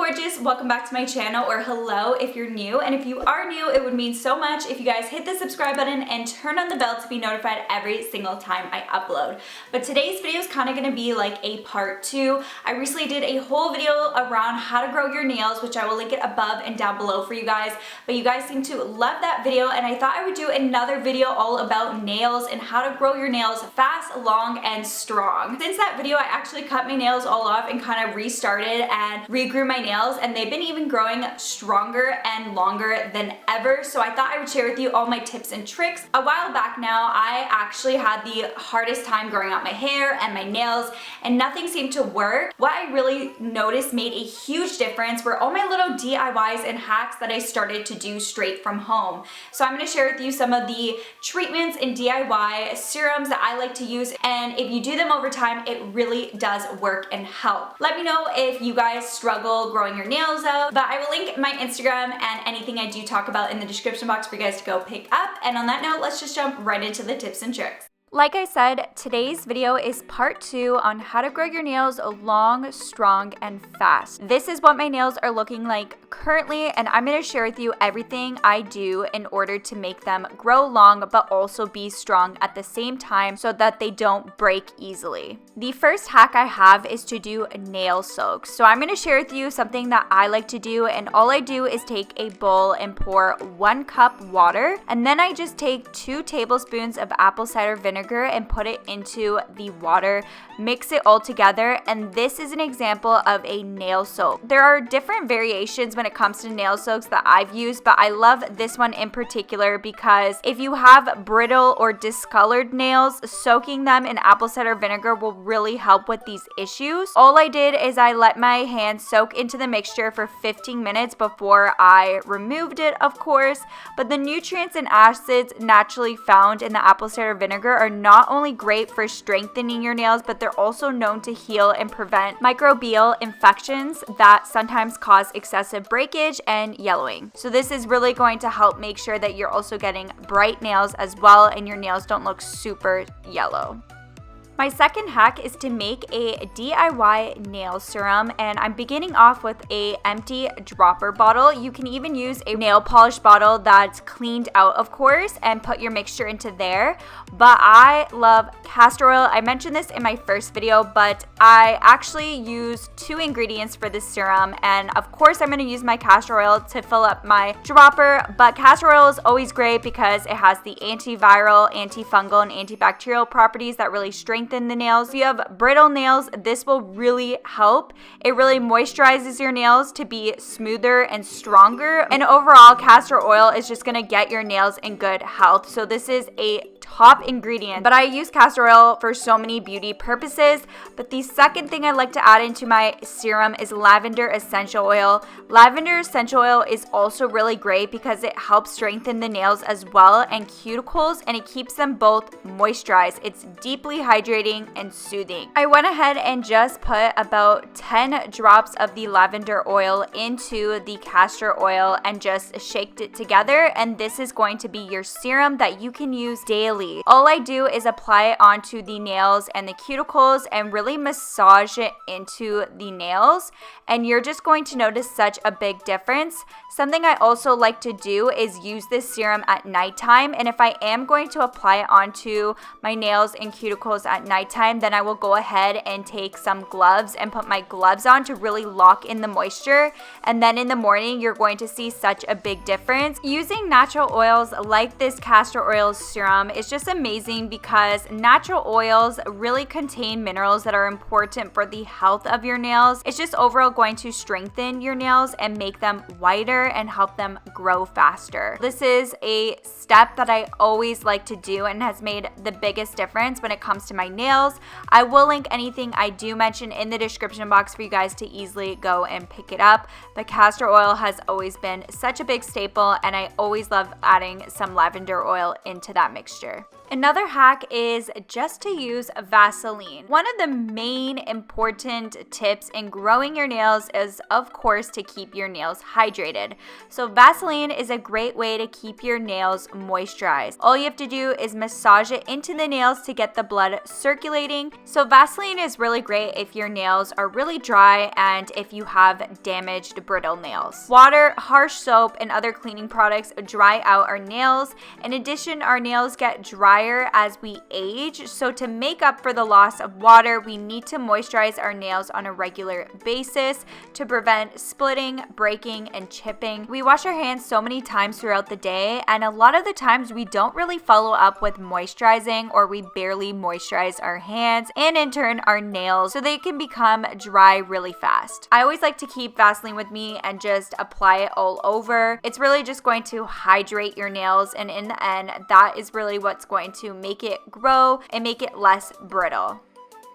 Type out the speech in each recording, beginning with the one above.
gorgeous, welcome back to my channel, or hello if you're new. And if you are new, it would mean so much if you guys hit the subscribe button and turn on the bell to be notified every single time I upload. But today's video is kind of going to be like a part 2. I recently did a whole video around how to grow your nails, which I will link it above and down below for you guys. But you guys seem to love that video, and I thought I would do another video all about nails and how to grow your nails fast, long, and strong. Since that video, I actually cut my nails all off and kind of restarted and regrew my nails, and they've been even growing stronger and longer than ever. So I thought I would share with you all my tips and tricks. A while back now, I actually had the hardest time growing out my hair and my nails, and nothing seemed to work. What I really noticed made a huge difference were all my little DIYs and hacks that I started to do straight from home. So I'm going to share with you some of the treatments and DIY serums that I like to use, and if you do them over time, it really does work and help. Let me know if you guys struggle growing your nails out, but I will link my Instagram and anything I do talk about in the description box for you guys to go pick up. And on that note, let's just jump right into the tips and tricks. Like I said, today's video is part 2 on how to grow your nails long, strong, and fast. This is what my nails are looking like currently, and I'm going to share with you everything I do in order to make them grow long but also be strong at the same time so that they don't break easily. The first hack I have is to do nail soaks. So I'm going to share with you something that I like to do, and all I do is take a bowl and pour 1 cup water, and then I just take 2 tablespoons of apple cider vinegar and put it into the water, mix it all together, and this is an example of a nail soak. There are different variations when it comes to nail soaks that I've used, but I love this one in particular because if you have brittle or discolored nails, soaking them in apple cider vinegar will really help with these issues. All I did is I let my hands soak into the mixture for 15 minutes before I removed it, of course, but the nutrients and acids naturally found in the apple cider vinegar are not only great for strengthening your nails, but they're also known to heal and prevent microbial infections that sometimes cause excessive breakage and yellowing. So this is really going to help make sure that you're also getting bright nails as well, and your nails don't look super yellow. My second hack is to make a DIY nail serum, and I'm beginning off with an empty dropper bottle. You can even use a nail polish bottle that's cleaned out, of course, and put your mixture into there. But I love castor oil. I mentioned this in my first video, but I actually use 2 ingredients for this serum, and of course I'm going to use my castor oil to fill up my dropper, but castor oil is always great because it has the antiviral, antifungal, and antibacterial properties that really strengthen the nails. If you have brittle nails, this will really help. It really moisturizes your nails to be smoother and stronger, and overall castor oil is just going to get your nails in good health. So this is a top ingredient, but I use castor oil for so many beauty purposes. But the second thing I like to add into my serum is lavender essential oil. Lavender essential oil is also really great because it helps strengthen the nails as well and cuticles, and it keeps them both moisturized. It's deeply hydrating and soothing. I went ahead and just put about 10 drops of the lavender oil into the castor oil and just shaked it together, and this is going to be your serum that you can use daily. All I do is apply it onto the nails and the cuticles and really massage it into the nails, and you're just going to notice such a big difference. Something I also like to do is use this serum at nighttime, and if I am going to apply it onto my nails and cuticles at nighttime, then I will go ahead and take some gloves and put my gloves on to really lock in the moisture, and then in the morning you're going to see such a big difference. Using natural oils like this castor oil serum is just amazing because natural oils really contain minerals that are important for the health of your nails. It's just overall going to strengthen your nails and make them whiter and help them grow faster. This is a step that I always like to do and has made the biggest difference when it comes to my nails. I will link anything I do mention in the description box for you guys to easily go and pick it up. But castor oil has always been such a big staple, and I always love adding some lavender oil into that mixture. Another hack is just to use Vaseline. One of the main important tips in growing your nails is, of course, to keep your nails hydrated. So Vaseline is a great way to keep your nails moisturized. All you have to do is massage it into the nails to get the blood circulating. So Vaseline is really great if your nails are really dry and if you have damaged brittle nails. Water, harsh soap, and other cleaning products dry out our nails. In addition, our nails get dry as we age, so to make up for the loss of water, we need to moisturize our nails on a regular basis to prevent splitting, breaking, and chipping. We wash our hands so many times throughout the day, and a lot of the times we don't really follow up with moisturizing, or we barely moisturize our hands and in turn our nails, so they can become dry really fast. I always like to keep Vaseline with me and just apply it all over. It's really just going to hydrate your nails, and in the end, that is really what's going to make it grow and make it less brittle.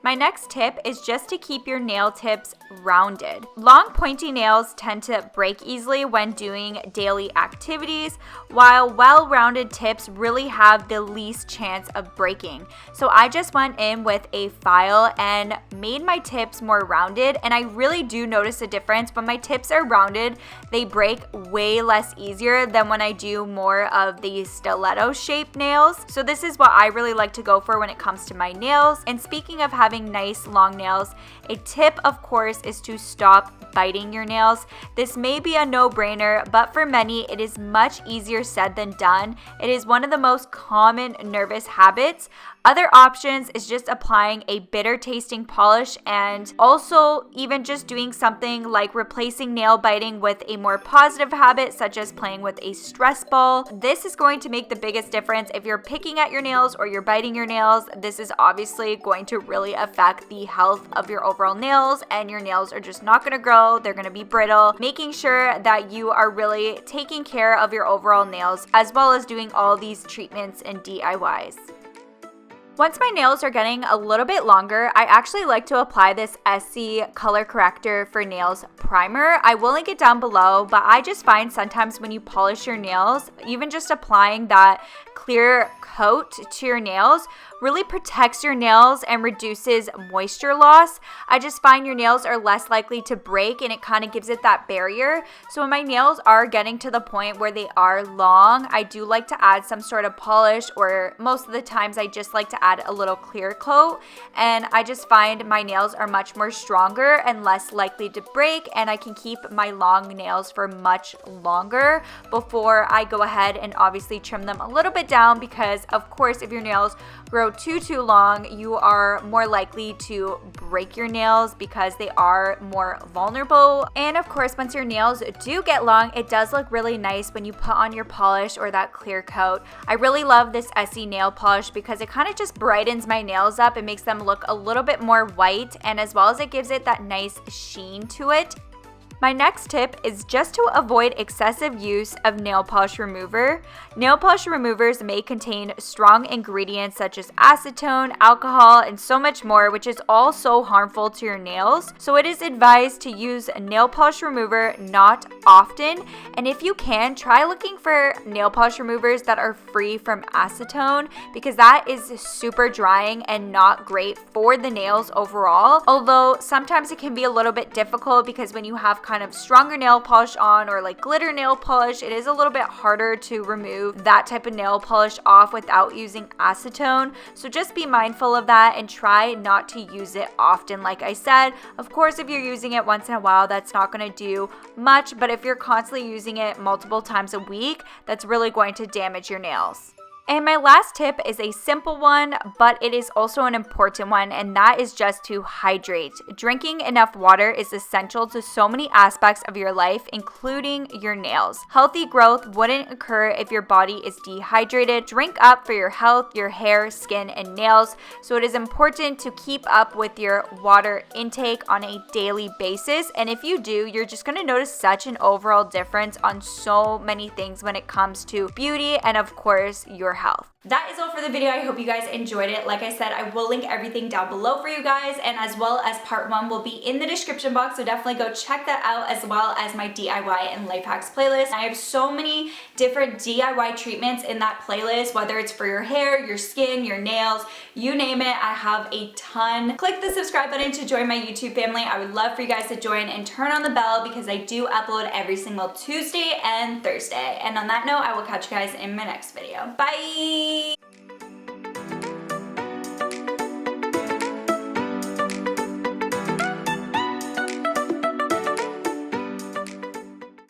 My next tip is just to keep your nail tips rounded. Long pointy nails tend to break easily when doing daily activities, while well-rounded tips really have the least chance of breaking. So I just went in with a file and made my tips more rounded, and I really do notice a difference. When my tips are rounded, they break way less easier than when I do more of the stiletto shaped nails. So this is what I really like to go for when it comes to my nails. And speaking of having nice long nails, a tip of course is to stop biting your nails. This may be a no-brainer, but for many it is much easier said than done. It is one of the most common nervous habits. Other options is just applying a bitter tasting polish, and also even just doing something like replacing nail biting with a more positive habit such as playing with a stress ball. This is going to make the biggest difference. If you're picking at your nails or you're biting your nails, this is obviously going to really affect the health of your overall nails, and your nails are just not going to grow. They're going to be brittle. Making sure that you are really taking care of your overall nails as well as doing all these treatments and DIYs. Once my nails are getting a little bit longer, I actually like to apply this Essie Color Corrector for Nails primer. I will link it down below, but I just find sometimes when you polish your nails, even just applying that clear coat to your nails really protects your nails and reduces moisture loss. I just find your nails are less likely to break, and it kind of gives it that barrier. So when my nails are getting to the point where they are long, I do like to add some sort of polish, or most of the times I just like to add a little clear coat, and I just find my nails are much more stronger and less likely to break, and I can keep my long nails for much longer before I go ahead and obviously trim them a little bit down, because of course if your nails grow too long, you are more likely to break your nails because they are more vulnerable. And of course, once your nails do get long, it does look really nice when you put on your polish or that clear coat. I really love this Essie nail polish because it kind of just brightens my nails up. It makes them look a little bit more white, and as well as it gives it that nice sheen to it. My next tip is just to avoid excessive use of nail polish remover. Nail polish removers may contain strong ingredients such as acetone, alcohol, and so much more, which is all so harmful to your nails. So it is advised to use a nail polish remover not often. And if you can, try looking for nail polish removers that are free from acetone, because that is super drying and not great for the nails overall. Although sometimes it can be a little bit difficult because when you have kind of stronger nail polish on, or like glitter nail polish, it is a little bit harder to remove that type of nail polish off without using acetone. So just be mindful of that and try not to use it often. Like I said, of course, if you're using it once in a while, that's not going to do much, but if you're constantly using it multiple times a week, that's really going to damage your nails. And my last tip is a simple one, but it is also an important one, and that is just to hydrate. Drinking enough water is essential to so many aspects of your life, including your nails. Healthy growth wouldn't occur if your body is dehydrated. Drink up for your health, your hair, skin, and nails. So it is important to keep up with your water intake on a daily basis. And if you do, you're just going to notice such an overall difference on so many things when it comes to beauty and, of course, your health. That is all for the video. I hope you guys enjoyed it. Like I said, I will link everything down below for you guys, and as well as part 1 will be in the description box, so definitely go check that out, as well as my DIY and life hacks playlist. I have so many different DIY treatments in that playlist, whether it's for your hair, your skin, your nails, you name it, I have a ton. Click the subscribe button to join my YouTube family. I would love for you guys to join, and turn on the bell because I do upload every single Tuesday and Thursday. And on that note, I will catch you guys in my next video. Bye!